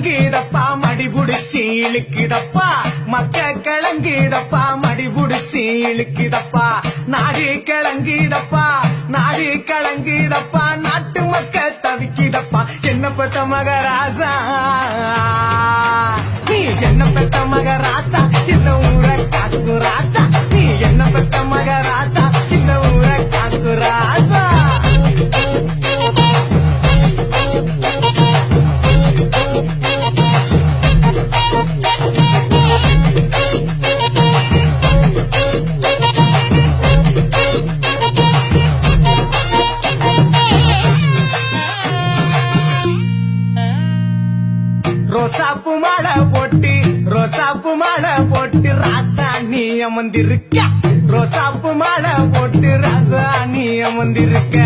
கலங்குதப்பா மடி புடிச்சு இழுக்குதப்பா மக்க கலங்குதப்பா மடி புடிச்சு இழுக்குதப்பா நாடு கலங்குதப்பா நாடு கலங்குதப்பா நாட்டு மக்க தவிக்குதப்பா என்ன பெத்த மகராசா நீ என்ன பெத்த மகராசா இந்த ஊரை காக்கு ராசா நீ என்ன பெத்த மகராசா இந்த ஊரை காக்கு ராசா ரோசாப்பு மாலை போட்டு ராசா நீ அமர்ந்திருக்க ரோசாப்பு மாலை போட்டு ராசா நீ அமர்ந்திருக்க